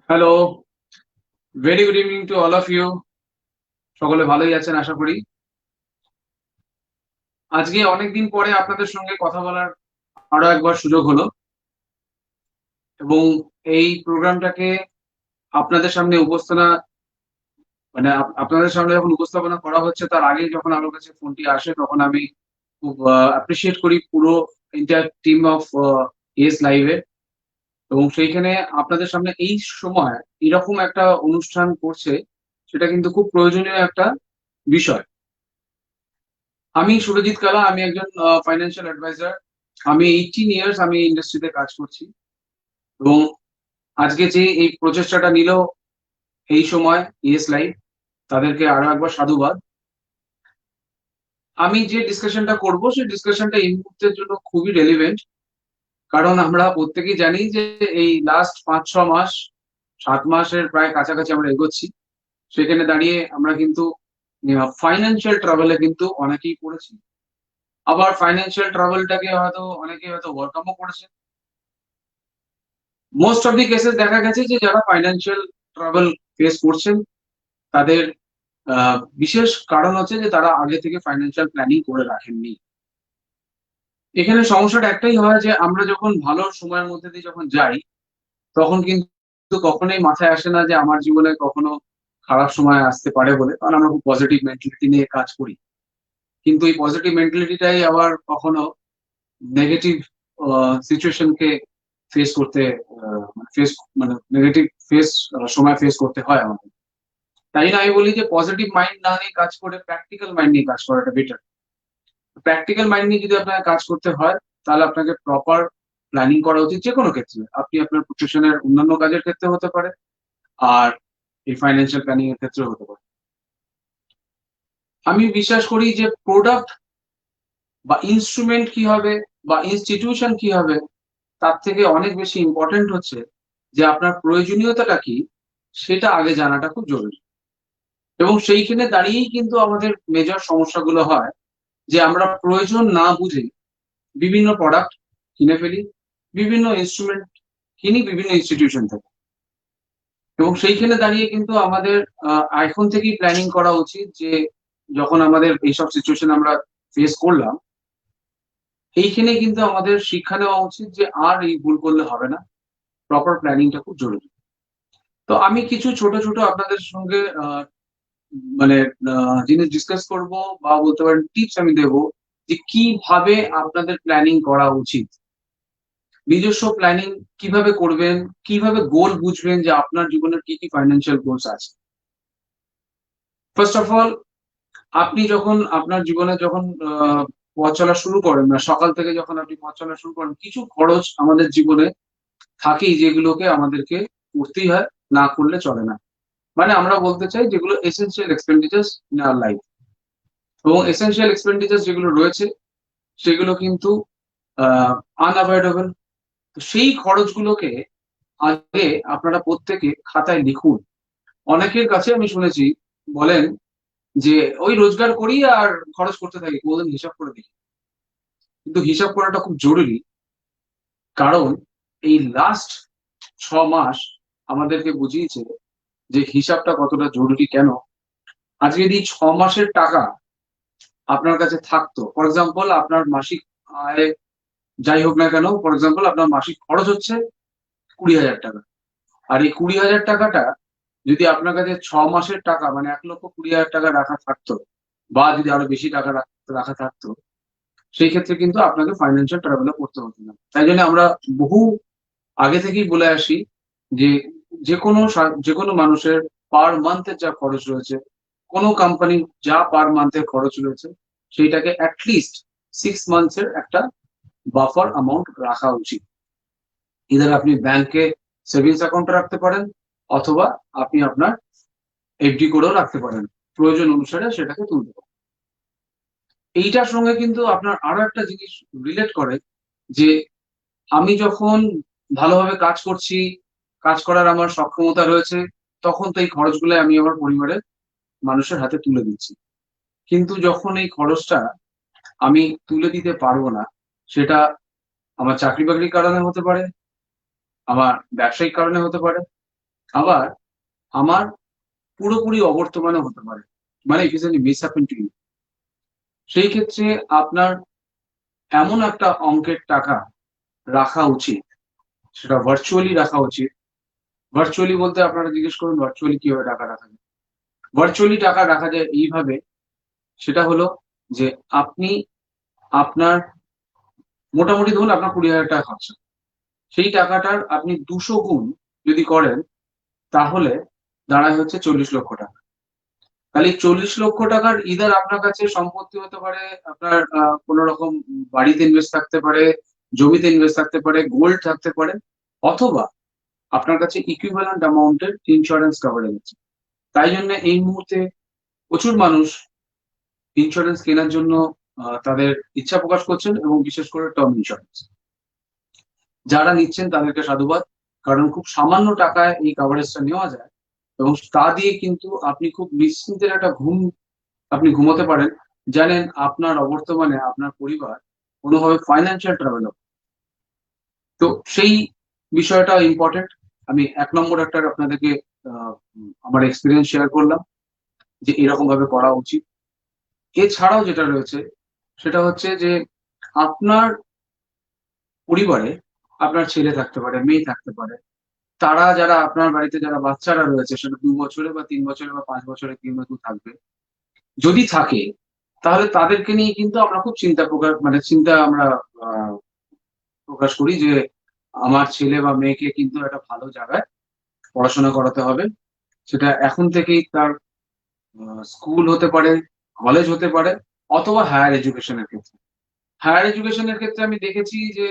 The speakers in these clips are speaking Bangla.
Hello, very good evening to all of you. সকলে ভালোই আছেন আশা করি। আজকে অনেকদিন পরে আপনাদের সঙ্গে কথা বলার আরো একবার সুযোগ হলো, এবং এই প্রোগ্রামটাকে আপনাদের সামনে আপনাদের সামনে যখন উপস্থাপনা করা হচ্ছে তার আগে যখন আমার কাছে ফোনটি আসে তখন আমি খুব অ্যাপ্রিসিয়েট করি পুরো এন্টায়ার টিম অফ এস লাইভে। এবং সেইখানে আপনাদের সামনে এই সময় এরকম একটা অনুষ্ঠান করছে, সেটা কিন্তু খুব প্রয়োজনীয় একটা বিষয়। আমি সুরজিৎ কালা, আমি একজন ফাইন্যান্সিয়াল অ্যাডভাইজার। আমি 18 ইয়ার্স আমি ইন্ডাস্ট্রিতে কাজ করছি, এবং আজকে যে এই প্রচেষ্টাটা নিল এই সময় ইয়েস লাইভ, তাদেরকে আরো একবার সাধুবাদ। আমি যে ডিসকাশনটা করব সেই ডিসকাশনটা এই মুহূর্তের জন্য খুবই রেলিভেন্ট, কারণ আমরা প্রত্যেকেই জানি যে এই লাস্ট 5-6 মাস, 7 মাসের প্রায় কাছাকাছি আমরা এগোচ্ছি। সেখানে দাঁড়িয়ে আমরা কিন্তু ফাইন্যান্সিয়াল ট্রাভেলে কিন্তু অনেকেই পড়েছি। আবার ফাইন্যান্সিয়াল ট্রাভেলটাকে হয়তো অনেকে হয়তো ওয়েলকামও করেছে। মোস্ট অফ দি কেসেস দেখা গেছে যে যারা ফাইন্যান্সিয়াল ট্রাবল ফেস করছেন তাদের বিশেষ কারণ হচ্ছে যে তারা আগে থেকে ফাইন্যান্সিয়াল প্ল্যানিং করে রাখেননি। এখানে সমস্যাটা একটাই হয় যে আমরা যখন ভালো সময়ের মধ্যে দিয়ে যখন যাই তখন কিন্তু কখনোই মাথায় আসে না যে আমার জীবনে কখনো খারাপ সময় আসতে পারে বলে, কারণ আমরা খুব পজিটিভ মেন্টালিটি নিয়ে কাজ করি। কিন্তু এই পজিটিভ মেন্টালিটিটাই আবার কখনো নেগেটিভ সিচুয়েশনকে ফেস করতে ফেস মানে নেগেটিভ ফেস সময় ফেস করতে হয় আমাদের। তাই না, আমি বলি যে পজিটিভ মাইন্ড না নিয়ে কাজ করে প্র্যাকটিক্যাল মাইন্ড নিয়ে কাজ করাটা বেটার। প্র্যাকটিক্যাল মাইন্ড নিয়ে যদি আপনাকে কাজ করতে হয় তাহলে আপনাকে প্রপার প্ল্যানিং করা উচিত। যে কোনো ক্ষেত্রে, আপনি আপনার প্রফেশনের অন্যান্য কাজের ক্ষেত্রে হতে পারে, আর এই ফাইন্যান্সিয়াল প্ল্যানিং এর ক্ষেত্রে হতে পারে। আমি বিশ্বাস করি যে প্রোডাক্ট বা ইনস্ট্রুমেন্ট কি হবে বা ইনস্টিটিউশন কি হবে তার থেকে অনেক বেশি ইম্পর্টেন্ট হচ্ছে যে আপনার প্রয়োজনীয়তাটা কি, সেটা আগে জানাটা খুব জরুরি। এবং সেইখানে দাঁড়িয়েই কিন্তু আমাদের মেজর সমস্যাগুলো হয়, যে আমরা প্রয়োজন না বুঝে বিভিন্ন প্রোডাক্ট কিনে ফেলি, বিভিন্ন ইনস্ট্রুমেন্ট কিনি বিভিন্ন ইনস্টিটিউশন থেকে। এবং সেইখানে দাঁড়িয়ে কিন্তু আমাদের এখন থেকেই প্ল্যানিং করা উচিত যে যখন আমাদের এইসব সিচুয়েশন আমরা ফেস করলাম, এইখানে কিন্তু আমাদের শিক্ষা নেওয়া উচিত যে আর এই ভুল করলে হবে না। প্রপার প্ল্যানিংটা খুব জরুরি। তো আমি কিছু ছোট ছোট আপনাদের সঙ্গে মানে জিনিস ডিসকাস করব, বা বলতে পারেন টিপস আমি দেব যে কিভাবে আপনাদের প্ল্যানিং করা উচিত। নিজস্ব প্ল্যানিং কিভাবে করবেন, কিভাবে গোল বুঝবেন যে আপনার জীবনের কি কি ফাইন্যান্সিয়াল গোলস আছে। ফার্স্ট অফ অল, আপনি যখন আপনার জীবনে যখন পথ চলা শুরু করেন, না সকাল থেকে যখন আপনি পথ চলা শুরু করেন, কিছু খরচ আমাদের জীবনে থাকেই যেগুলোকে আমাদেরকে করতেই হয়, না করলে চলে না। মানে আমরা বলতে চাই যেগুলো এসেনশিয়াল এক্সপেন্ডিচার্স ইন আওয়ার লাইফ। এবং এসেনশিয়াল এক্সপেন্ডিচার যেগুলো রয়েছে সেগুলো কিন্তু আনঅ্যাভয়েডেবল। তো সেই খরচগুলোকে আগে আপনারা প্রত্যেকে খাতায় লিখুন। অনেকের কাছে আমি শুনেছি বলেন যে ওই রোজগার করি আর খরচ করতে থাকি, কোনদিন হিসাব করে দেখি। কিন্তু হিসাব করাটা খুব জরুরি, কারণ এই লাস্ট 6 মাস আমাদেরকে বুঝিয়েছে যে হিসাবটা কতটা জরুরি। কেন, আজকে যদি 6 মাসের টাকা আপনার কাছে থাকতো, ফর এক্সাম্পল আপনার মাসিক আয় যাই হোক না কেন, ফর এক্সাম্পল আপনার মাসিক খরচ হচ্ছে 20,000 টাকা, আর এই 20,000 টাকাটা যদি আপনার কাছে 6 মাসের টাকা মানে 1,20,000 টাকা রাখা থাকতো, বা যদি আরো বেশি টাকা রাখা থাকতো, সেই ক্ষেত্রে কিন্তু আপনাকে ফাইন্যান্সিয়াল ট্রাভেলে করতে হতো না। তাই জন্য আমরা বহু আগে থেকেই বলে আসি যে যে কোনো মানুষের পার মান্থের যা খরচ রয়েছে, কোনো কোম্পানির যা পার মান্থের খরচ রয়েছে, সেইটাকে অ্যাটলিস্ট 6 মান্থসের একটা বাফার অ্যামাউন্ট রাখা উচিত। ইধার আপনি ব্যাংকে সেভিংস অ্যাকাউন্টে রাখতে পারেন, অথবা আপনি আপনার এফডি করেও রাখতে পারেন, প্রয়োজন অনুসারে সেটাকে তুলতে পারেন। এইটার সঙ্গে কিন্তু আপনার আরো একটা জিনিস রিলেট করে, যে আমি যখন ভালোভাবে কাজ করছি, কাজ করার আমার সক্ষমতা রয়েছে, তখন তো এই খরচগুলো আমি আমার পরিবারের মানুষের হাতে তুলে দিচ্ছি। কিন্তু যখন এই খরচটা আমি তুলে দিতে পারবো না, সেটা আমার চাকরি বাকরির কারণে হতে পারে, আমার ব্যবসায়িক কারণে হতে পারে, আবার আমার পুরোপুরি অবর্তমানে হতে পারে, মানে it is miss happen to you. সেই ক্ষেত্রে আপনার এমন একটা অঙ্কের টাকা রাখা উচিত, সেটা ভার্চুয়ালি রাখা উচিত। ভার্চুয়ালি বলতে আপনারা জিজ্ঞেস করুন ভার্চুয়ালি কিভাবে টাকা রাখা যায়। ভার্চুয়ালি টাকা রাখা যায় এইভাবে, সেটা হলো যে আপনি আপনার মোটামুটি ধরুন আপনার 20,000 টাকা খরচা, সেই টাকাটার আপনি 200 গুণ যদি করেন, তাহলে দাঁড়ায় হচ্ছে 40 লক্ষ টাকা। তাহলে 40 লক্ষ টাকার ইদার আপনার কাছে সম্পত্তি হতে পারে, আপনার কোন রকম বাড়িতে ইনভেস্ট থাকতে পারে, জমিতে ইনভেস্ট থাকতে পারে, গোল্ড থাকতে পারে, অথবা আপনার কাছে ইকুইভ্যালেন্ট অ্যামাউন্টের ইন্স্যুরেন্স কভারেজ আছে। তাই জন্য এই মুহূর্তে প্রচুর মানুষ ইন্স্যুরেন্স কেনার জন্য তাদের ইচ্ছা প্রকাশ করছেন, এবং বিশেষ করে টার্ম ইন্স্যুরেন্স যারা নিচ্ছেন তাদেরকে সাধুবাদ। কারণ খুব সামান্য টাকায় এই কভারেজটা নেওয়া যায়, এবং তা দিয়ে কিন্তু আপনি খুব নিশ্চিন্তের একটা ঘুম আপনি ঘুমোতে পারেন। জানেন আপনার অবর্তমানে আপনার পরিবার কোনোভাবে ফাইন্যান্সিয়াল ট্রাভেল হবে। তো সেই বিষয়টা ইম্পর্টেন্ট। আমি 1 নম্বর একটা আপনাদেরকে আমার এক্সপিরিয়েন্স শেয়ার করলাম যে এরকম ভাবে করা উচিত। এছাড়াও যেটা রয়েছে সেটা হচ্ছে যে আপনার পরিবারে আপনার ছেলে থাকতে পারে, মেয়ে থাকতে পারে, তারা যারা আপনার বাড়িতে যারা বাচ্চারা রয়েছে, সেটা 2 বছরে বা 3 বছরে বা 5 বছরে কেউ থাকবে, যদি থাকে, তাহলে তাদেরকে নিয়ে কিন্তু আমরা খুব চিন্তা আমরা আহ, প্রকাশ করি যে আমার ছেলে বা মেয়েকে কিন্তু একটা ভালো জায়গায় পড়াশোনা করাতে হবে। সেটা এখন থেকেই তার স্কুল হতে পারে, কলেজ হতে পারে, অথবা হায়ার এডুকেশনের ক্ষেত্রে। হায়ার এডুকেশনের ক্ষেত্রে আমি দেখেছি যে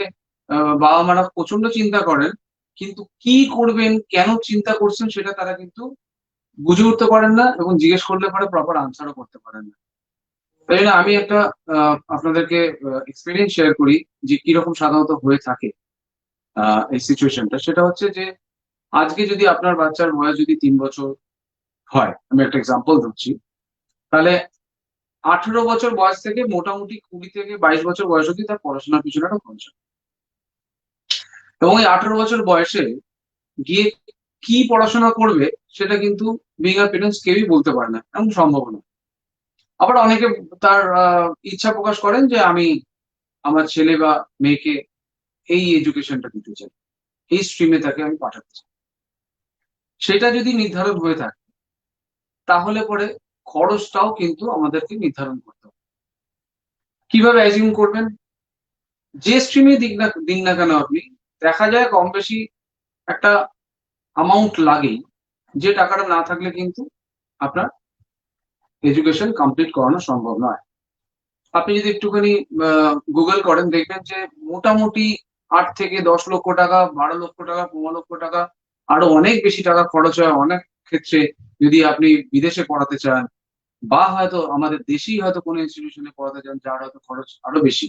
বাবা মারা প্রচন্ড চিন্তা করেন, কিন্তু কি করবেন, কেন চিন্তা করছেন, সেটা তারা কিন্তু বুঝে উঠতে পারেন না, এবং জিজ্ঞেস করলে পরে প্রপার আনসারও করতে পারেন না। তাই জন্য আমি একটা আপনাদেরকে এক্সপিরিয়েন্স শেয়ার করি যে কিরকম সাধারণত হয়ে থাকে এই সিচুয়েশনটা। সেটা হচ্ছে যে আজকে যদি আপনার বাচ্চার বয়স যদি 3 বছর হয়, আমি একটা এক্সাম্পল দিচ্ছি, তাহলে 18 বছর বয়স থেকে মোটামুটি 20 থেকে 22 বছর বয়স অব্দি তার পড়াশোনার পিছনে একটা খরচ হয়। এবং এই 18 বছর বয়সে গিয়ে কি পড়াশোনা করবে, সেটা কিন্তু বিং আ পেরেন্টস কেউই বলতে পারে না, এমন সম্ভব না। আবার অনেকে তার ইচ্ছা প্রকাশ করেন যে আমি আমার ছেলে বা মেয়েকে এই এডুকেশনটা দিতে চাই, এই স্ট্রিমে তাকে আমি পাঠাতে চাই। সেটা যদি নির্ধারণ হয়ে থাকে, তাহলে পরে খরচটাও কিন্তু আমাদেরকে নির্ধারণ করতে হবে। কিভাবে অ্যাজিউম করবেন? যে স্ট্রিমে দিন না কেন আপনি, দেখা যায় কম বেশি একটা অ্যামাউন্ট লাগেই, যে টাকাটা না থাকলে কিন্তু আপনার এডুকেশন কমপ্লিট করানো সম্ভব নয়। আপনি যদি একটুখানি গুগল করেন, দেখবেন যে মোটামুটি 8 থেকে 10 লক্ষ টাকা, 12 লক্ষ টাকা, 15 লক্ষ টাকা, আরো অনেক বেশি টাকা খরচ হয় অনেক ক্ষেত্রে, যদি আপনি বিদেশে পড়াতে চান, বা হয়তো আমাদের দেশেই হয়তো কোনো ইনস্টিটিউশনে পড়াতে চান যার হয়তো খরচ আরো বেশি।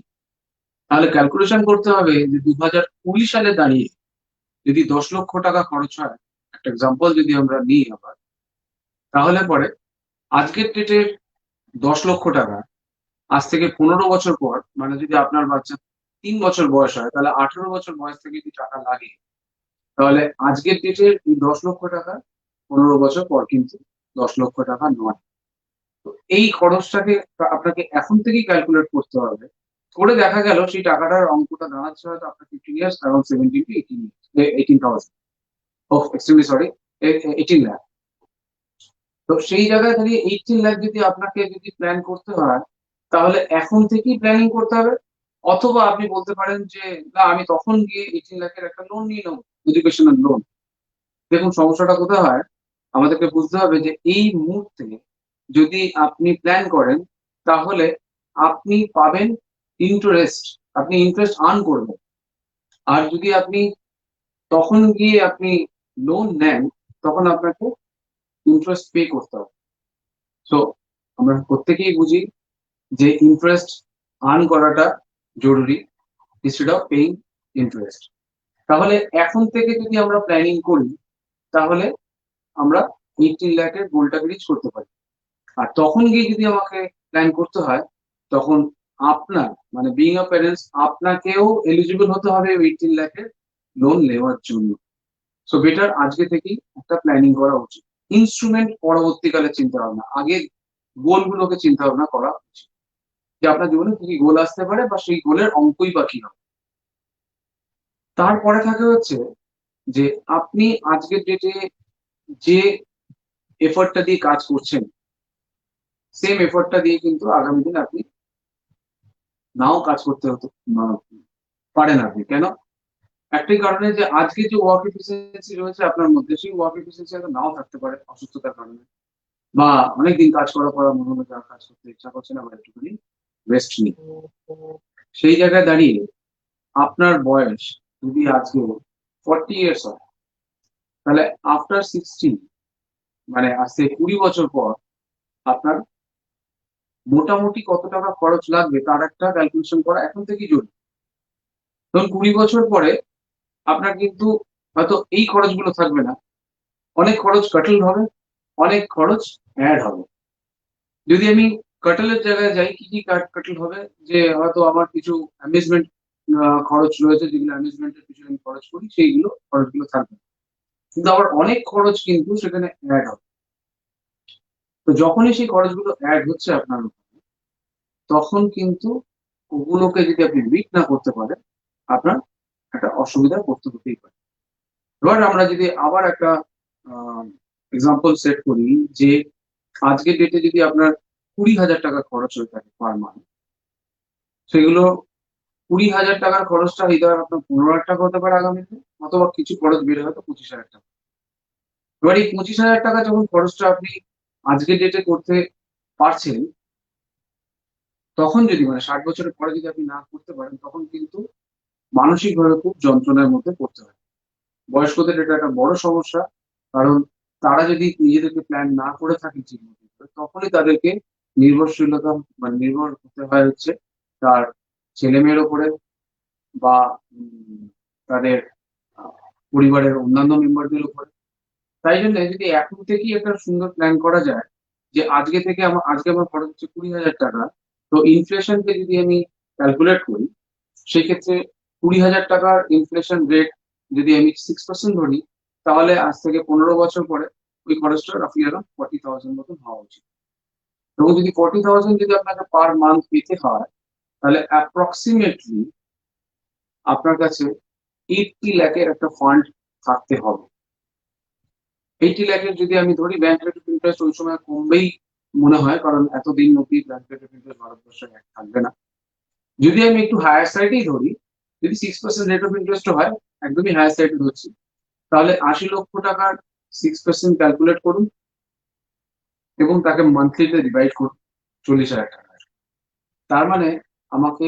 তাহলে ক্যালকুলেশন করতে হবে যে 2020 সালে দাঁড়িয়ে যদি 10 লক্ষ টাকা খরচ হয়, একটা এক্সাম্পল যদি আমরা নিই আবার, তাহলে পরে আজকের ডেটের 10 লক্ষ টাকা আজ থেকে 15 বছর পর, মানে যদি আপনার বাচ্চা 3 বছর বয়স হয়, তাহলে 18 বছর বয়স থেকে যদি টাকা লাগে, তাহলে আজকের ডেটের এই 10 লক্ষ টাকা 15 বছর পর কিন্তু 10 লক্ষ টাকা নয়। তো এই খরচটাকে আপনাকে এখন থেকেই ক্যালকুলেট করতে হবে। করে দেখা গেল সেই টাকাটার অঙ্কটা দাঁড়াচ্ছে হয়তো আপনার 15 ইয়ার্স, অ্যারাউন্ড 17 to 18 ইয়ার্স, 18,000, ও এক্সট্রিমলি সরি, 18 লাখ। তো সেই জায়গায় দাঁড়িয়ে 18 লাখ যদি আপনাকে যদি প্ল্যান করতে হয়, তাহলে এখন থেকেই প্ল্যানিং করতে হবে। অথবা আপনি বলতে পারেন যে না, আমি তখন গিয়ে 18 লাখের একটা লোন নিয়ে নেবো, এডুকেশনাল লোন। দেখুন সমস্যাটা কোথায় হয়, আমাদেরকে বুঝতে হবে যে এই মুহূর্তে যদি আপনি প্ল্যান করেন, তাহলে আপনি পাবেন ইন্টারেস্ট, আপনি ইন্টারেস্ট আর্ন করবেন। আর যদি আপনি তখন গিয়ে আপনি লোন নেন, তখন আপনাকে ইন্টারেস্ট পে করতে হবে। সো আমরা প্রত্যেকেই বুঝি যে ইন্টারেস্ট আর্ন করাটা জরুরি, ইনস্টেড অফ পেইং ইন্টারেস্ট। তাহলে এখন থেকে যদি আমরা প্ল্যানিং করি, তাহলে আমরা 18 লাখের গোলটাকে রিচ করতে পারি। আর তখন গিয়ে যদি আমাকে প্ল্যান করতে হয়, তখন আপনার মানে বিইং আ প্যারেন্টস আপনাকেও এলিজিবল হতে হবে 18 লাখের লোন নেওয়ার জন্য। সো বেটার আজকে থেকেই একটা প্ল্যানিং করা উচিত। ইনস্ট্রুমেন্ট পরবর্তীকালে চিন্তা ভাবনা, আগে গোলগুলোকে চিন্তা ভাবনা করা উচিত যে আপনার জীবনে কি কি গোল আসতে পারে বা সেই গোলের অঙ্কই বা কি হবে। তারপরে থাকে হচ্ছে যে আপনি আজকের ডেটে যে এফর্টটা দিয়ে কাজ করছেন, সেম এফর্টটা দিয়ে কিন্তু আগামী দিন আপনি নাও কাজ করতে হতে পারেন আপনি। কেন? একটাই কারণে যে আজকে যে ওয়ার্ক এফিসিয়েন্সি রয়েছে আপনার মধ্যে, সেই ওয়ার্ক এফিসিয়েন্সি হয়তো নাও থাকতে পারে অসুস্থতার কারণে, বা অনেকদিন কাজ করার পর মনে হলো যে আর কাজ করতে ইচ্ছা করছে না বা একটুখানি রেস্ট নিই। সেই জায়গায় দাঁড়িয়ে আপনার বয়স যদি আজকে 40 ইয়ার্স হয়, তাহলে আফটার 60, মানে আজ থেকে 20 বছর পর আপনার মোটামুটি কত টাকা খরচ লাগবে তার একটা ক্যালকুলেশন করা এখন থেকেই জরুরি। ধরুন 20 বছর পরে আপনার কিন্তু হয়তো এই খরচগুলো থাকবে না, অনেক খরচ কাটল হবে, অনেক খরচ অ্যাড হবে। যদি আমি কাটলের জায়গায় যাই, কি কি কাটল হবে, যে হয়তো আমার কিছু অ্যামিউজমেন্ট খরচ রয়েছে, যেগুলো অ্যামিউজমেন্টের পিছনে আমি খরচ করি, সেইগুলো খরচগুলো থাকবে। কিন্তু আবার অনেক খরচ কিন্তু সেখানে অ্যাড হবে। তো যখনই সেই খরচগুলো অ্যাড হচ্ছে আপনার উপরে, তখন কিন্তু ওগুলোকে যদি আপনি মিট না করতে পারেন, আপনার একটা অসুবিধা পড়তে হতেই পারে। এবার আমরা যদি আবার একটা এক্সাম্পল সেট করি, যে আজকের ডেটে যদি আপনার 20,000 টাকা খরচ হয়ে থাকে পার মান্থ, সেগুলো 20,000 টাকার খরচটা ইদার আপনার 15,000 টাকা হতে পারে আগামীতে, অথবা কিছু খরচ বেড়ে হয়তো 25,000 টাকা। এবার এই 25,000 টাকা যখন খরচটা আপনি আজকের ডেটে করতে পারছেন, তখন যদি মানে 60 বছরের পরে যদি আপনি না করতে পারেন, তখন কিন্তু মানসিকভাবে খুব যন্ত্রণার মধ্যে পড়তে হয়। বয়স্কদের এটা একটা বড় সমস্যা। কারণ তারা যদি নিজেদেরকে প্ল্যান না করে থাকে ঠিক মতো, তখনই তাদেরকে নির্ভরশীলতা মানে নির্ভর হতে হয় হচ্ছে তার ছেলে মেয়ের ওপরে, বা তাদের আহ, পরিবারের অন্যান্য মেম্বারদের উপরে। তাই জন্য যদি এখন থেকেই একটা সুন্দর প্ল্যান করা যায়, যে আজকে আমার খরচ হচ্ছে 20,000 টাকা, তো ইনফ্লেশনকে যদি আমি ক্যালকুলেট করি, সেক্ষেত্রে 20,000 টাকার ইনফ্লেশন রেট যদি আমি 6% ধরি, তাহলে আজ থেকে 15 বছর পরে ওই খরচটা রাফলি অ্যারাউন্ড 40,000 মতন হওয়া উচিত। এবং যদি 40,000 যদি আপনাকে পার মান্থ পেতে হয়, তাহলে অ্যাপ্রক্সিমেটলি আপনার কাছে 80 লাখের একটা ফান্ড থাকতে হবে। 80 লাখের যদি আমি ধরি, ব্যাংক রেট অফ ইন্টারেস্ট ওই সময় কমবেই মনে হয়, কারণ এতদিন অব্দি ব্যাংক রেট অফ ইন্টারেস্ট ভারতবর্ষে এক থাকবে না। যদি আমি একটু হায়ার সাইডেই ধরি, যদি 6% রেট অফ ইন্টারেস্ট হয়, একদমই হায়ার সাইডে ধরছি, তাহলে 80 লক্ষ টাকার 6% ক্যালকুলেট করুন এবং তাকে মান্থলিতে ডিভাইড করুন 40,000 টাকা। তার মানে আমাকে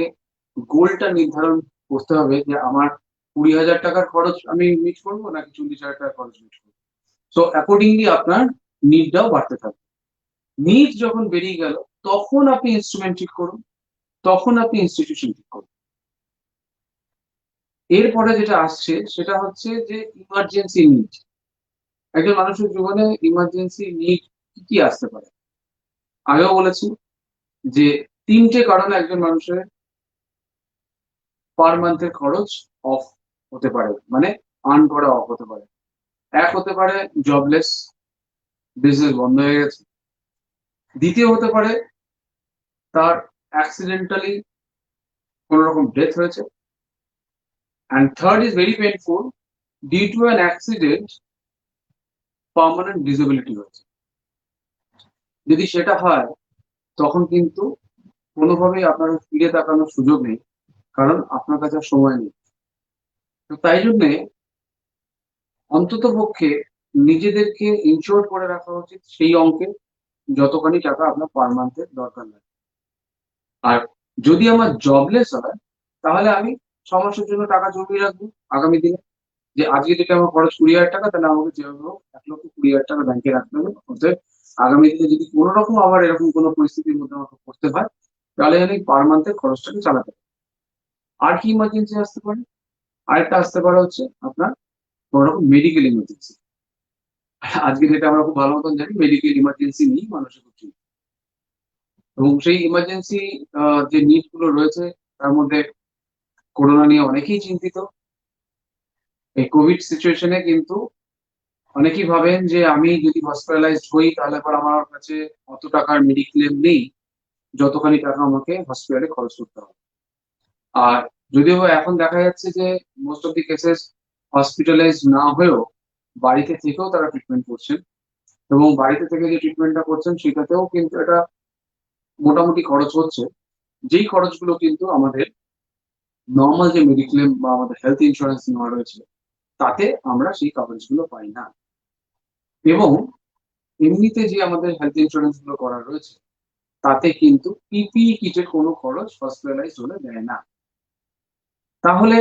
গোলটা নির্ধারণ করতে হবে যে আমার 20,000 টাকার খরচ আমি মিট করবো নাকি 40,000 টাকার খরচ মিট করবো। সো অ্যাকর্ডিংলি আপনার নিডটাও বাড়তে থাকবে। নিড যখন বেরিয়ে গেল, তখন আপনি ইনস্ট্রুমেন্ট ঠিক করুন, তখন আপনি ইনস্টিটিউশন ঠিক করুন। এরপরে যেটা আসছে সেটা হচ্ছে যে ইমার্জেন্সি নিড। একজন মানুষের জীবনে ইমার্জেন্সি নিড কি কি আসতে পারে? আগেও বলেছি যে 3টে কারণে একজন মানুষের পার মান্থের খরচ অফ হতে পারে, মানে আর্ন করা অফ হতে পারে। এক হতে পারে জবলেস, বিজনেস বন্ধ হয়ে গেছে। দ্বিতীয় হতে পারে তার অ্যাক্সিডেন্টালি কোন রকম ডেথ হয়েছে। And third is very painful, due to an accident permanent disability হয়েছে। যদি সেটা হয়, তখন কিন্তু কোনোভাবেই আপনার ফিরে তাকানোর সুযোগ নেই, কারণ আপনার কাছে আর সময় নেই। তো তাই জন্যে অন্তত পক্ষে নিজেদেরকে ইনশিওর করে রাখা উচিত সেই অঙ্কে যতখানি টাকা আপনার পার মান্থের দরকার লাগে। আর যদি আমার জবলেস হয়, তাহলে আমি 6 মাসের জন্য টাকা জমিয়ে রাখবো আগামী দিনে। যে আজকে যেটা আমার খরচ 20,000 টাকা, তাহলে আমাকে যেভাবে হোক 1,20,000 টাকা ব্যাংকে রাখতে হবে। অতএব আগামী দিনে যদি কোনো রকম আবার এরকম কোনো পরিস্থিতির মধ্যে আমাকে পড়তে হয়, তাহলে আমি পার মান্থের খরচটাকে চালাতে পারি। আর কি ইমার্জেন্সি আসতে পারে? আরেকটা আসতে পারে হচ্ছে আপনার কোনো রকম মেডিকেল ইমার্জেন্সি। আজকে যেটা আমরা খুব ভালো মতন জানি, মেডিকেল ইমার্জেন্সি নিয়ে মানুষের খুব চিন্তা। এবং সেই ইমার্জেন্সি যে নিড গুলো রয়েছে, তার মধ্যে করোনা নিয়ে অনেকেই চিন্তিত। এই কোভিড সিচুয়েশনে কিন্তু অনেকেই ভাবেন যে আমি যদি হসপিটালাইজড হই তাহলে পর আমার কাছে অত টাকার মেডিক্লেম নেই যতখানি টাকা আমাকে হসপিটালে খরচ করতে হবে। আর যদিও এখন দেখা যাচ্ছে যে most of the cases hospitalise না হয়েও বাড়িতে থেকেও তারা ট্রিটমেন্ট করছেন, এবং বাড়িতে থেকে যে ট্রিটমেন্টটা করছেন সেটাতেও কিন্তু এটা মোটামুটি খরচ হচ্ছে, যেই খরচগুলো কিন্তু আমাদের নর্মাল যে মেডিক্লেম বা আমাদের হেলথ ইন্স্যুরেন্স নেওয়া রয়েছে তাতে আমরা সেই কভারেজ গুলো পাই না। এবং এমনিতে যে আমাদের হেলথ ইন্স্যুরেন্স গুলো করা রয়েছে তাতে কিন্তু পিপিই কিটের কোনো খরচ হসপিটালাইজ হলে দেয় না। তাহলে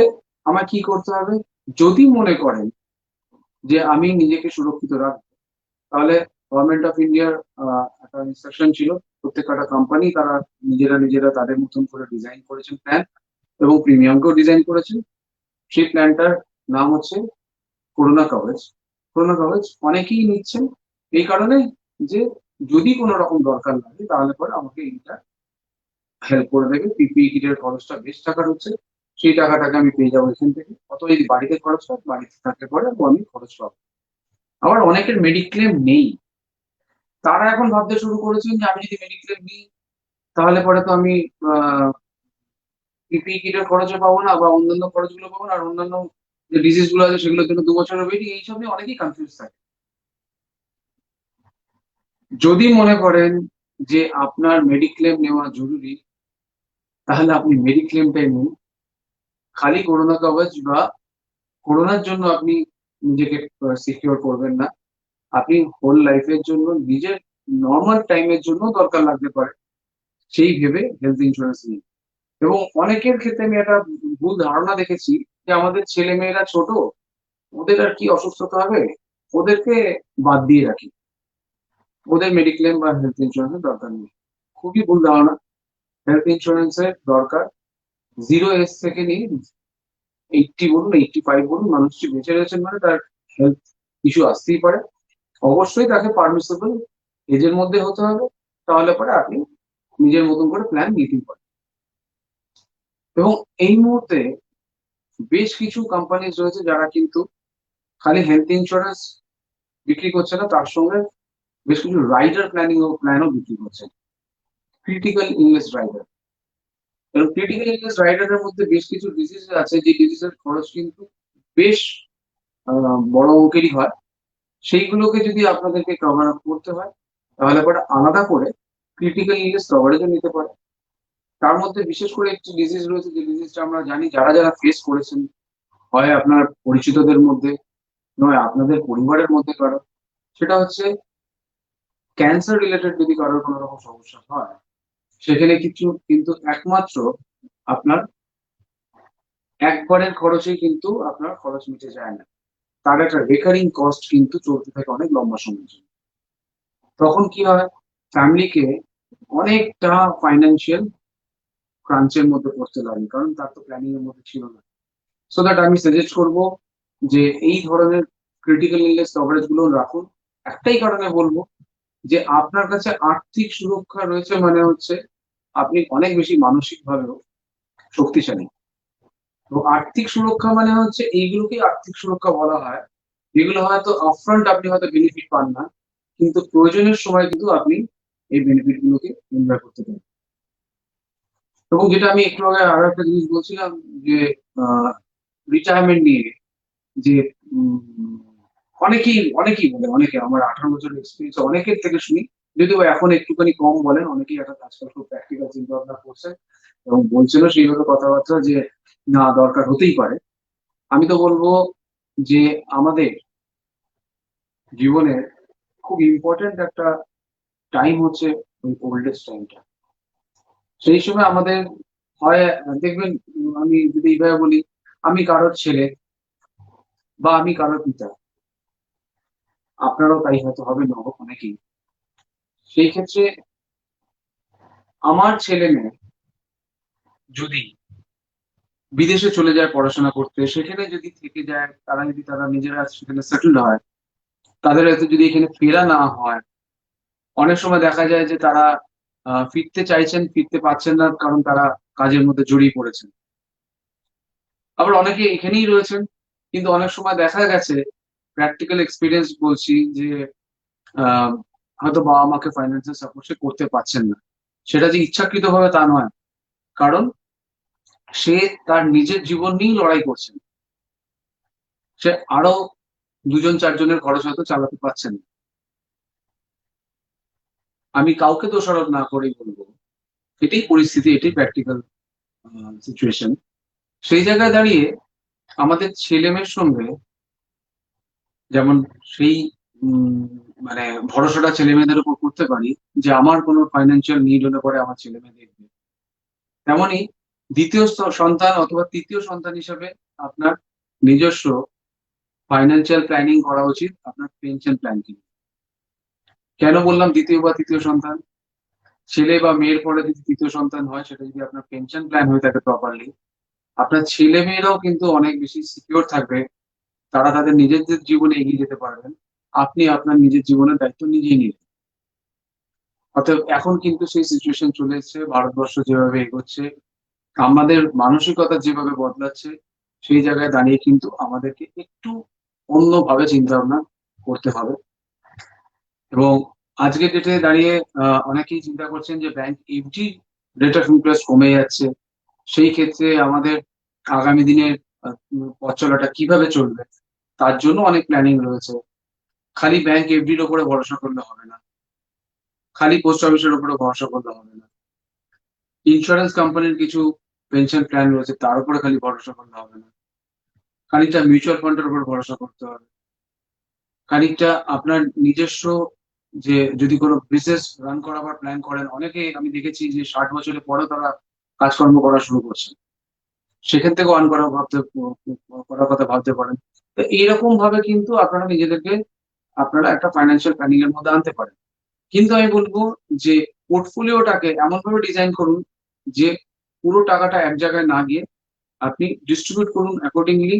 আমার কি করতে হবে? যদি মনে করেন যে আমি নিজেকে সুরক্ষিত রাখবো, তাহলে গভর্নমেন্ট অফ ইন্ডিয়ার একটা ইনস্ট্রাকশন ছিল, প্রত্যেকটা কোম্পানি তারা নিজেরা নিজেরা তাদের মতন করে ডিজাইন করেছেন প্ল্যান, এবং প্রিমিয়ামকেও ডিজাইন করেছেন। সেই প্ল্যানটার নাম হচ্ছে করোনা কভারেজ। করোনা কভারেজ অনেকেই নিচ্ছেন এই কারণে যে যদি কোনো রকম দরকার লাগে তাহলে পরে আমাকে এইটা হেল্প করে দেবে। পিপিই কিটের খরচটা বেশ টাকার হচ্ছে, সেই টাকাটাকে আমি পেয়ে যাবো এখান থেকে। অথবা যদি বাড়িতে খরচ হয়, বাড়িতে থাকলে পরে আমি খরচ পাবো। আবার অনেকের মেডিক্লেম নেই, তারা এখন ভাবতে শুরু করেছেন যে আমি যদি মেডিক্লেম নিই তাহলে পরে তো আমি পিপিই কিটের খরচও পাবো না বা অন্যান্য খরচগুলো পাবো না, আর অন্যান্য যে ডিজিজ গুলো আছে সেগুলোর জন্য 2 বছরের ওয়েটিং, এইসব নিয়ে অনেকেই কনফিউজ থাকে। যদি মনে করেন যে আপনার মেডিক্লেম নেওয়া জরুরি, তাহলে আপনি মেডিক্লেমটাই নিন। খালি করোনা কভারেজ বা করোনার জন্য আপনি নিজেকে সিকিউর করবেন না। আপনি হোল লাইফের জন্য, নিজের নর্মাল টাইমের জন্য দরকার লাগতে পারে, সেই ভেবে হেলথ ইন্স্যুরেন্স নিন। এবং অনেকের ক্ষেত্রে আমি একটা ভুল ধারণা দেখেছি যে আমাদের ছেলে মেয়েরা ছোট, ওদের আর কি অসুস্থতা হবে, ওদেরকে বাদ দিয়ে রাখি, ওদের মেডিক্লেম বা হেলথ ইন্স্যুরেন্সের দরকার নেই। খুবই ভুল ধারণা। হেলথ ইন্স্যুরেন্সের দরকার 0 এজ থেকে নিয়ে 80 বলুন, 85 বলুন, মানুষটি বেঁচে রয়েছেন মানে তার হেলথ ইস্যু আসতেই পারে। অবশ্যই তাকে পারমিসেবল এজের মধ্যে হতে হবে, তাহলে পরে আপনি নিজের মতন করে প্ল্যান নিতেই পারেন। এবং এই মুহূর্তে বেশ কিছু কোম্পানিজ রয়েছে যারা কিন্তু খালি হেলথ ইন্স্যুরেন্স বিক্রি করছে না, তার সঙ্গে বেশ কিছু রাইডার প্ল্যানও বিক্রি করছে, ক্রিটিক্যাল ইলনেস রাইডার। এবং ক্রিটিক্যাল ইলনেস রাইডারের মধ্যে বেশ কিছু ডিজিজ আছে যে ডিজিজের খরচ কিন্তু বেশ বড় অঙ্কেরই হয়। সেইগুলোকে যদি আপনাদেরকে কভার আপ করতে হয় তাহলে পরে আলাদা করে ক্রিটিক্যাল ইলনেস কভারেজও নিতে পারে। তার মধ্যে বিশেষ করে একটি ডিজিজ রয়েছে যে ডিজিজটা আমরা জানি, যারা যারা ফেস করেছেন, হয় আপনার পরিচিতদের মধ্যে, নয় আপনাদের পরিবারের মধ্যে কারো, সেটা হচ্ছে ক্যান্সার রিলেটেড যদি কারোর কোনো রকম সমস্যা হয়, সেখানে কিছু কিন্তু একমাত্র আপনার একবারের খরচেই কিন্তু আপনার খরচ মিটে যায় না। তার একটা রেকারিং কস্ট কিন্তু চলতে থাকে অনেক লম্বা সময়ের জন্য। তখন কি হয়? ফ্যামিলিকে অনেকটা ফাইন্যান্সিয়াল ক্রাঞ্চের মধ্যে পড়তে লাগে, কারণ তার তো প্ল্যানিং এর মধ্যে ছিল না। সো দ্যাট আমি সাজেস্ট করবো যে এই ধরনের ক্রিটিক্যাল ইলনেস কভারেজ গুলো রাখুন। একটাই কারণে বলবো যে আপনার কাছে আর্থিক সুরক্ষা রয়েছে মানে হচ্ছে আপনি অনেক বেশি মানসিক ভাবেও শক্তিশালী। তো আর্থিক সুরক্ষা মানে হচ্ছে এইগুলোকেই আর্থিক সুরক্ষা বলা হয়, যেগুলো হয়তো আপফ্রন্ট আপনি হয়তো বেনিফিট পান না, কিন্তু প্রয়োজনের সময় কিন্তু আপনি এই বেনিফিট গুলোকে এনজয় করতে পারেন। এবং যেটা আমি একটু আগে আরো একটা জিনিস বলছিলাম যে রিটায়ারমেন্ট নিয়ে, যে উম, অনেকেই বলে, অনেকে আমার 18 বছরের এক্সপিরিয়েন্স অনেকের থেকে শুনি, যদিও এখন একটুখানি কম বলেন, অনেকেই এখন আজকাল খুব প্র্যাকটিক্যাল চিন্তা ভাবনা করছেন এবং বলছিল সেইভাবে কথাবার্তা যে না, দরকার হতেই পারে। আমি তো বলবো যে আমাদের জীবনের খুব ইম্পর্টেন্ট একটা টাইম হচ্ছে ওই ওল্ড এজ টাইমটা। সেই সময় আমাদের হয়, দেখবেন, আমি যদি এইভাবে বলি, আমি কারোর ছেলে বা আমি কারোর পিতা, আপনারাও তাই হয়তো হবে না অনেকেই। সেই ক্ষেত্রে আমার ছেলে মেয়ে যদি বিদেশে চলে যায় পড়াশোনা করতে, সেখানে যদি থেকে যায়, তারা নিজেরা সেখানে সেটেলড হয়, তাদের হয়তো যদি এখানে ফেরা না হয়, অনেক সময় দেখা যায় যে তারা ফিরতে চাইছেন, ফিরতে পারছেন না, কারণ তারা কাজের মধ্যে জড়িয়ে পড়েছেন। আবার অনেকে এখানেই রয়েছেন, কিন্তু অনেক সময় দেখা গেছে, প্র্যাকটিক্যাল এক্সপিরিয়েন্স বলছি, যে আহ, হয়তো বাবা মাকে ফাইন্যান্সিয়াল সাপোর্ট সে করতে পারছেন না। সেটা যে ইচ্ছাকৃত ভাবে তা নয়, কারণ সে তার নিজের জীবন নিয়েই লড়াই করছেন। সে আরো দুজন চারজনের খরচ হয়তো চালাতে পারছেন না। আমি কাউকে দোষারোপ না করেই বলবো, এটাই পরিস্থিতি, এটাই প্র্যাকটিক্যাল সিচুয়েশন। সেই জায়গায় দাঁড়িয়ে আমাদের ছেলে মেয়ের সঙ্গে যেমন সেই উম, মানে ভরসাটা ছেলে মেয়েদের উপর করতে পারি, যে আমার কোনো ফাইন্যান্সিয়াল নিড হলে পরে আমার ছেলে মেয়ে দেখবে, তেমনই দ্বিতীয় সন্তান অথবা তৃতীয় সন্তান হিসাবে আপনার নিজস্ব ফাইন্যান্সিয়াল প্ল্যানিং করা উচিত, আপনার পেনশন প্ল্যান কি। কেন বললাম দ্বিতীয় বা তৃতীয় সন্তান? ছেলে বা মেয়ের পরে যদি তৃতীয় সন্তান হয়, সেটা যদি আপনার পেনশন প্ল্যান হয়ে থাকে প্রপারলি, আপনার ছেলে মেয়েরাও কিন্তু অনেক বেশি সিকিউর থাকবে। তারা তাদের নিজেদের জীবনে এগিয়ে যেতে পারবেন। আপনি আপনার নিজের জীবনের দায়িত্ব নিজেই নিন। অতএব এখন কিন্তু সেই সিচুয়েশন চলে এসেছে, ভারতবর্ষ যেভাবে এগোচ্ছে, আমাদের মানসিকতা যেভাবে বদলাচ্ছে, সেই জায়গায় দাঁড়িয়ে কিন্তু আমাদেরকে একটু অন্যভাবে চিন্তা ভাবনা করতে হবে। এবং আজকের ডেটে দাঁড়িয়ে অনেকেই চিন্তা করছেন যে bank FD rate of interest কমে যাচ্ছে, সেই ক্ষেত্রে আমাদের আগামী দিনের পথ চলাটা কিভাবে চলবে, তার জন্য অনেক প্ল্যানিং রয়েছে। খালি ব্যাংক এফডির ওপরে ভরসা করলে হবে না, খালি পোস্ট অফিসের উপরে ভরসা করলে হবে না, ইন্স্যুরেন্স কোম্পানির কিছু পেনশন প্ল্যান রয়েছে, তার উপরে খালি ভরসা করলে হবে না, খানিকটা মিউচুয়াল ফান্ডের উপর ভরসা করতে হবে, খানিকটা আপনার নিজস্ব, যে যদি কোনো বিজনেস রান করাবার প্ল্যান করেন, অনেকে আমি দেখেছি যে 60 বছরের পরেও তারা কাজকর্ম করা শুরু করছে, সেখান থেকেও আর্ন করা করার কথা ভাবতে পারেন। তো এইরকম ভাবে কিন্তু আপনারা নিজেদেরকে, আপনারা একটা ফাইন্যান্সিয়াল প্ল্যানিং এর মধ্যে আনতে পারেন। কিন্তু আমি বলবো যে পোর্টফোলিওটাকে এমন ভাবে ডিজাইন করুন যে পুরো টাকাটা এক জায়গায় না গিয়ে আপনি ডিস্ট্রিবিউট করুন অ্যাকর্ডিংলি,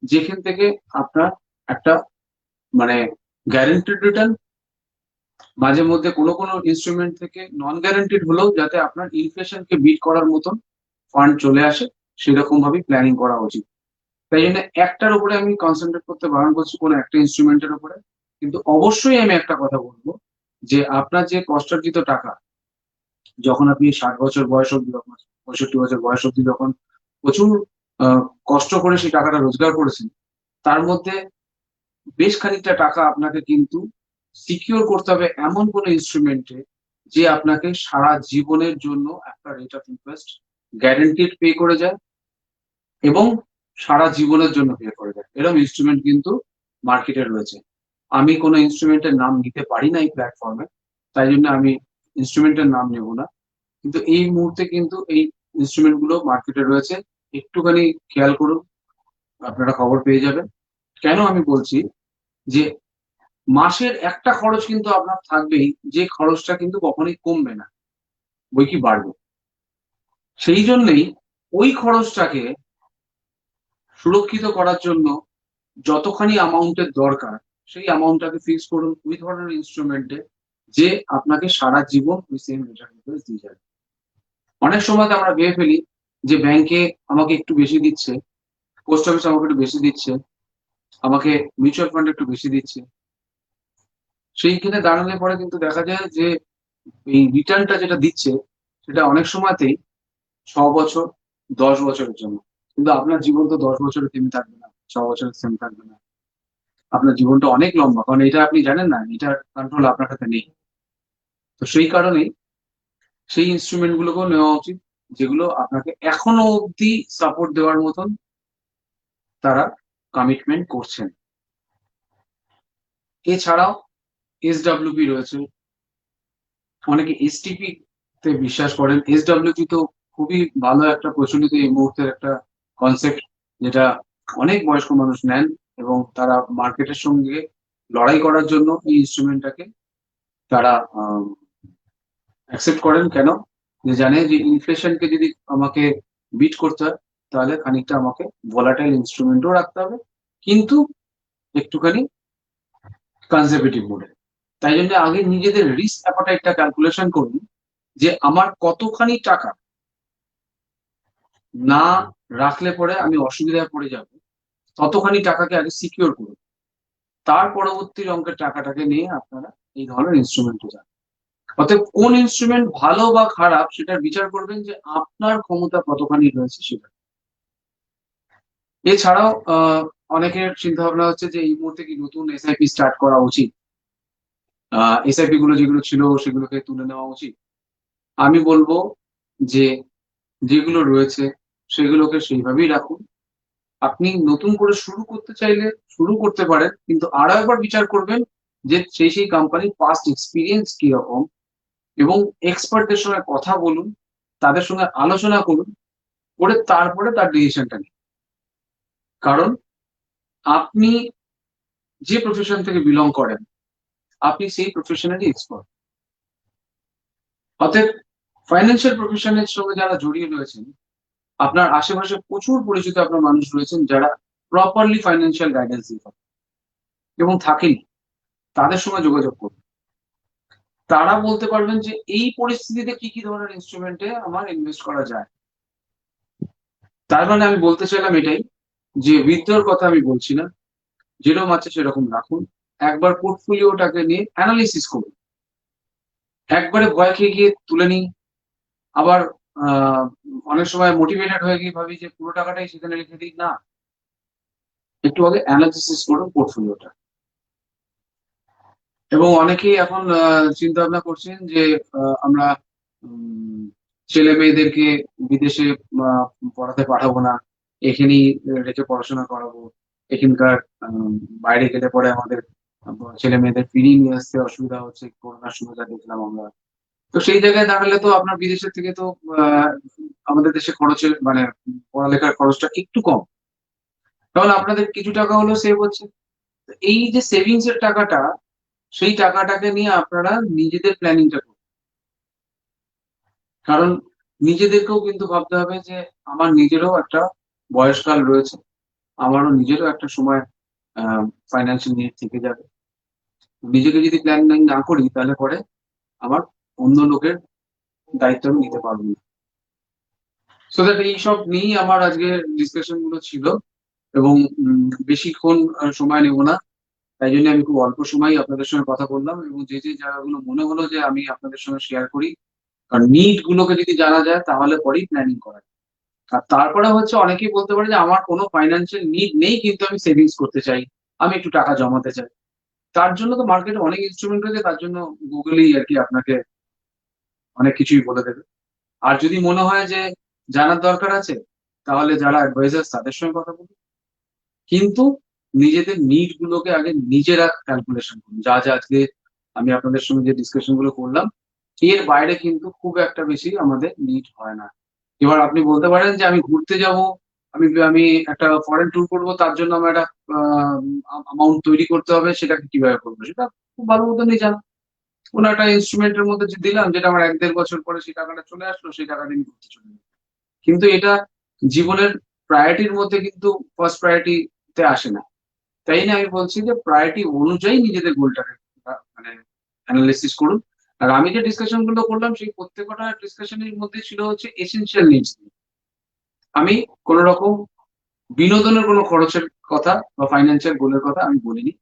যেখান থেকে আপনার একটা মানে গ্যারেন্টেড রিটার্ন, মাঝে মধ্যে কোনো কোনো ইনস্ট্রুমেন্ট থেকে নন গ্যারান্টিড হলেও যাতে আপনার ইনফ্লেশনকে বিট করার মতন ফান্ড চলে আসে, সেরকম ভাবে প্ল্যানিং করা উচিত। তাই জন্য একটার উপরে আমি কনসেন্ট্রেট করতে বারণ করছি, কোনো একটা ইনস্ট্রুমেন্টের উপরে। কিন্তু অবশ্যই আমি একটা কথা বলবো, যে আপনার যে কষ্টার্জিত টাকা, যখন আপনি 60 বছর বয়স অব্দি, যখন 65 বছর বয়স অব্দি, যখন প্রচুর আহ, কষ্ট করে সেই টাকাটা রোজগার করেছেন, তার মধ্যে বেশ খানিকটা টাকা আপনাকে কিন্তু সিকিউর করতে হবে এমন কোন ইনস্ট্রুমেন্টে, যে আপনাকে সারা জীবনের জন্য একটা rate of interest guaranteed pay করে যায়, এবং সারা জীবনের জন্য পে করে যায়। এরকম ইনস্ট্রুমেন্ট কিন্তু মার্কেটে রয়েছে। আমি কোনো ইনস্ট্রুমেন্টের নাম নিতে পারি না এই প্ল্যাটফর্মে, তাই জন্য আমি ইনস্ট্রুমেন্টের নাম নেব না। কিন্তু এই মুহূর্তে কিন্তু এই ইনস্ট্রুমেন্ট গুলো মার্কেটে রয়েছে, একটুখানি খেয়াল করুন, আপনারা খবর পেয়ে যাবেন। কেন আমি বলছি, যে মাসের একটা খরচ কিন্তু আপনার থাকবেই, যে খরচটা কিন্তু কখনোই কমবে না, বই কি বাড়বে। সেই জন্যই ওই খরচটাকে সুরক্ষিত করার জন্য যতখানি অ্যামাউন্টের দরকার, সেই অ্যামাউন্টটাকে ফিক্স করুন ওই ধরনের ইনস্ট্রুমেন্টে, যে আপনাকে সারা জীবন ওই সেম রিটার্ন দিয়ে যাবে। অনেক সময় তো আমরা ভেবে ফেলি যে ব্যাংকে আমাকে একটু বেশি দিচ্ছে, পোস্ট অফিস আমাকে একটু বেশি দিচ্ছে, আমাকে মিউচুয়াল ফান্ড একটু বেশি দিচ্ছে। সেইখানে দাঁড়ালে পরে কিন্তু দেখা যায় যে এই রিটার্নটা যেটা দিচ্ছে, সেটা অনেক সময়তেই 6 বছর, 10 বছরের জন্য। কিন্তু আপনার জীবন তো 10 বছরে থেমে থাকবে না, 6 বছরে থেমে থাকবে না। আপনার জীবনটা অনেক লম্বা, কারণ এটা আপনি জানেন না, এটার কন্ট্রোল আপনার হাতে নেই। তো সেই কারণেই সেই ইনস্ট্রুমেন্ট গুলোকেও নেওয়া উচিত, যেগুলো আপনাকে এখনো অব্দি সাপোর্ট দেওয়ার মতন তারা কমিটমেন্ট করছেন। এছাড়াও এসডব্লিউপি রয়েছে, অনেকে এসটিপি তে বিশ্বাস করেন। এসডব্লিউপি তো খুবই ভালো একটা প্রচলিত এই মুহূর্তের একটা কনসেপ্ট, যেটা অনেক বয়স্ক মানুষ নেন, এবং তারা মার্কেটের সঙ্গে লড়াই করার জন্য এই ইনস্ট্রুমেন্টটাকে তারা অ্যাকসেপ্ট করেন। কেন? যে জানে যে ইনফ্লেশনকে যদি আমাকে বিট করতে হয়, তাহলে খানিকটা আমাকে ভোলাটাইল ইনস্ট্রুমেন্টও রাখতে হবে, কিন্তু একটুখানি কনজারভেটিভ মোডে। তাই জন্য আগে নিজেদের রিস্ক অ্যাপাটাইটটা ক্যালকুলেশন করুন, যে আমার কতখানি টাকা না রাখলে পরে আমি অসুবিধায় পড়ে যাব, ততখানি টাকাকে আগে সিকিউর করুন, তার পরবর্তী অঙ্কের টাকাটাকে নিয়ে আপনারা এই ধরনের ইনস্ট্রুমেন্টে যান। অতএব কোন ইনস্ট্রুমেন্ট ভালো বা খারাপ সেটার বিচার করবেন যে আপনার ক্ষমতা কতখানি রয়েছে সেটা। এছাড়াও অনেকের চিন্তা ভাবনা হচ্ছে যে এই মুহূর্তে কি নতুন এসআইপি স্টার্ট করা উচিত, এসআইপি গুলো যেগুলো ছিল সেগুলোকে তুলে নেওয়া উচিত। আমি বলবো যে যেগুলো রয়েছে সেগুলোকে সেইভাবেই রাখুন। আপনি নতুন করে শুরু করতে চাইলে শুরু করতে পারেন, কিন্তু আরো একবার বিচার করবেন যে সেই কোম্পানির পাস্ট এক্সপিরিয়েন্স কিরকম, এবং এক্সপার্টদের সঙ্গে কথা বলুন, তাদের সঙ্গে আলোচনা করুন, করে তারপরে তার ডিসিশনটা নিন। কারণ আপনি যে প্রফেশন থেকে বিলং করেন, আপনি সেই প্রফেশনেরই এক্সপার্ট। অতএব ফাইন্যান্সিয়াল প্রফেশনের সঙ্গে যারা জড়িয়ে রয়েছেন, আপনার আশেপাশে প্রচুর পরিচিত আপনার মানুষ রয়েছেন যারা প্রপারলি ফাইন্যান্সিয়াল গাইডেন্স দিয়ে থাকেন এবং থাকেন, তাদের সঙ্গে যোগাযোগ করুন। তারা বলতে পারবেন যে এই পরিস্থিতিতে কি কি ধরনের ইনস্ট্রুমেন্টে আমার ইনভেস্ট করা যায়। তার মানে আমি বলতে চাইলাম এটাই, যে উইথড্রর কথা আমি বলছি না, যেরকম আছে সেরকম রাখুন। একবার পোর্টফোলিওটাকে নিয়ে অ্যানালিসিস করুন, একবারে ভয় খেয়ে গিয়ে তুলে নিই, আবার আহ অনেক সময় মোটিভেটেড হয়ে গিয়ে ভাবি যে পুরো টাকাটাই সেখানে রেখে দিই না। একটু আগে অ্যানালিসিস করুন পোর্টফোলিওটা। এবং অনেকেই এখন চিন্তা ভাবনা করছেন যে আমরা উম, ছেলে মেয়েদেরকে বিদেশে আহ, পড়াতে পাঠাবো না, এখানেই রেখে পড়াশোনা করাবো। এখানকার উম, বাইরে গেলে পরে আমাদের ছেলে মেয়েদের ফিরিয়ে নিয়ে আসতে অসুবিধা হচ্ছে, করোনার সময় যা দেখলাম আমরা। তো সেই জায়গায় দাঁড়ালে তো আপনার বিদেশের থেকে তো আহ, আমাদের দেশে খরচের মানে পড়ালেখার খরচটা একটু কম, তাহলে আপনাদের কিছু টাকা হলেও সেভ হচ্ছে। তো এই যে সেভিংস এর টাকাটা, সেই টাকাটাকে নিয়ে আপনারা নিজেদের প্ল্যানিংটা করুন। কারণ নিজেদেরকেও কিন্তু ভাবতে হবে যে আমার নিজেরও একটা বয়সকাল রয়েছে, আমারও নিজেরও একটা সময় ফাইন্যান্সিয়াল নিড থেকে যাবে। নিজেকে যদি প্ল্যানিং না করি তাহলে পরে আমার অন্য লোকের দায়িত্ব আমি নিতে পারবো না। সো দ্যাট এইসব নিয়েই আমার আজকে ডিসকাশন গুলো ছিল। এবং বেশিক্ষণ সময় নেব না, তাই জন্য আমি খুব অল্প সময় আপনাদের সঙ্গে কথা বললাম, এবং যে যে জায়গাগুলো মনে হলো যে আমি আপনাদের সঙ্গে শেয়ার করি। কারণ নিড গুলোকে যদি জানা যায় তাহলে পরেই প্ল্যানিং করা যায়। আর তারপরে হচ্ছে অনেকেই বলতে পারে যে আমার কোনো ফাইন্যান্সিয়াল নিড নেই কিন্তু আমি সেভিংস করতে চাই, আমি একটু টাকা জমাতে চাই। তার জন্য তো মার্কেটে অনেক ইনস্ট্রুমেন্ট রয়েছে, তার জন্য গুগলেই আর কি আপনাকে অনেক কিছুই বলে দেবে। আর যদি মনে হয় যে জানার দরকার আছে, তাহলে যারা অ্যাডভাইজার তাদের সঙ্গে কথা বলুন। কিন্তু নিজেদের নিড গুলোকে আগে নিজেরা ক্যালকুলেশন করুন। যা যা আজকে আমি আপনাদের সঙ্গে যে ডিসকাশন গুলো করলাম, এর বাইরে কিন্তু খুব একটা বেশি আমাদের নিড হয় না। এবার আপনি বলতে পারেন যে আমি ঘুরতে যাব, আমি আমি একটা ফরেন ট্যুর করবো, তার জন্য আমার একটা অ্যামাউন্ট তৈরি করতে হবে, সেটাকে কিভাবে করবো সেটা খুব ভালো মতনই জানো। কোনো একটা ইনস্ট্রুমেন্টের মধ্যে যে দিলাম, যেটা আমার 1-1.5 বছর পরে সেই টাকাটা চলে আসলো, সেই টাকা দিয়ে আমি ঘুরতে চলে গেলাম। কিন্তু এটা জীবনের প্রায়োরিটির মধ্যে কিন্তু ফার্স্ট প্রায়োরিটিতে আসে না। তাই না আমি বলছি যে প্রায়োরিটি অনুযায়ী নিজেদের গোলটাকে মানে অ্যানালিসিস করুন। আর আমি যে ডিসকাশন গুলো করলাম সেই প্রত্যেকটা ডিসকাশনের মধ্যে ছিল হচ্ছে এসেনশিয়াল নিডস। আমি কোন রকম বিনোদনের কোনো খরচের কথা বা ফাইন্যান্সিয়াল গোলের কথা আমি বলিনি।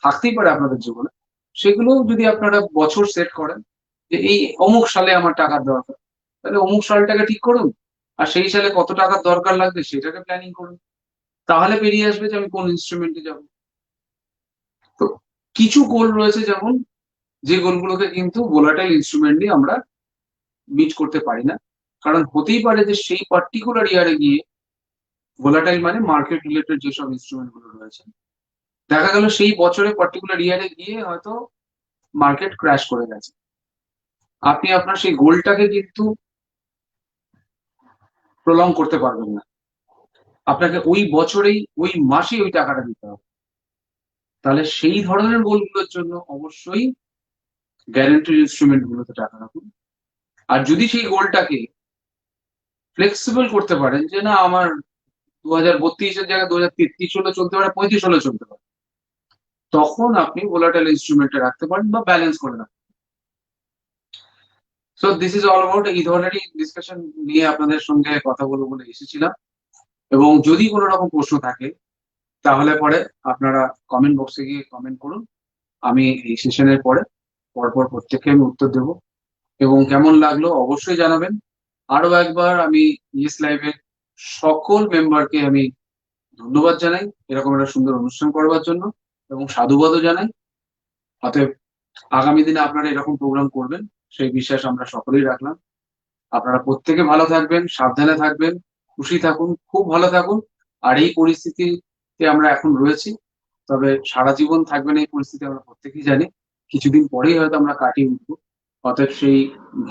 থাকতেই পারে আপনাদের জীবনে, সেগুলো যদি আপনারা বছর সেট করেন যে এই অমুক সালে আমার টাকার দরকার, তাহলে অমুক সালটাকে ঠিক করুন। আর সেই সালে কত টাকার দরকার লাগবে সেটাকে প্ল্যানিং করুন। তাহলে বেরিয়ে আসবে যে আমি কোন ইনস্ট্রুমেন্টে যাব। তো কিছু গোল রয়েছে, যেমন যে গোলগুলোকে কিন্তু ভোলাটাইল ইনস্ট্রুমেন্ট দিয়ে আমরা মিট করতে পারি না। কারণ হতেই পারে যে সেই পার্টিকুলার ইয়ারে গিয়ে, ভোলাটাইল মানে মার্কেট রিলেটেড যেসব ইনস্ট্রুমেন্ট গুলো রয়েছে, দেখা গেল সেই বছরে পার্টিকুলার ইয়ারে গিয়ে হয়তো মার্কেট ক্র্যাশ করে গেছে। আপনি আপনার সেই গোলটাকে কিন্তু প্রলং করতে পারবেন না, আপনাকে ওই বছরেই ওই মাসেই ওই টাকাটা দিতে হবে। তাহলে সেই ধরনের গোলগুলোর জন্য অবশ্যই গ্যারান্টিড ইনস্ট্রুমেন্ট গুলোতে টাকা রাখুন। আর যদি সেই গোলটাকে ফ্লেক্সিবল করতে পারেন যে না আমার 2032-এর জায়গায় 2033 হলে চলতে পারে, 35 হলে চলতে পারে, তখন আপনি ভোলাটাইল ইনস্ট্রুমেন্টে রাখতে পারেন বা ব্যালেন্স করে রাখতে পারেন। So this is all about এই ধরনেরই ডিসকাশন নিয়ে আপনাদের সঙ্গে কথা বলবো বলে এসেছিলাম। এবং যদি কোনো রকম প্রশ্ন থাকে তাহলে পরে আপনারা কমেন্ট বক্সে গিয়ে কমেন্ট করুন। আমি এই সেশনের পরে পরপর প্রত্যেককে আমি উত্তর দেব, এবং কেমন লাগলো অবশ্যই জানাবেন। আরো একবার আমি ইয়েস লাইভের সকল মেম্বারকে আমি ধন্যবাদ জানাই এরকম একটা সুন্দর অনুষ্ঠান করবার জন্য, এবং সাধুবাদও জানাই। অতএব আগামী দিনে আপনারা এরকম প্রোগ্রাম করবেন সেই বিশ্বাস আমরা সকলেই রাখলাম। আপনারা প্রত্যেকে ভালো থাকবেন, সাবধানে থাকবেন, খুশি থাকুন, খুব ভালো থাকুন। আর এই পরিস্থিতিতে আমরা এখন রয়েছি, তবে সারা জীবন থাকবে না এই পরিস্থিতি আমরা প্রত্যেকেই জানি। কিছুদিন পরেই হয়তো আমরা কাটিয়ে উঠবো। অতএব সেই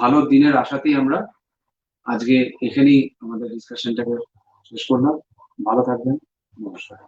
ভালো দিনের আশাতেই আমরা আজকে এখানেই আমাদের ডিসকাশনটাকে শেষ করলাম। ভালো থাকবেন। নমস্কার।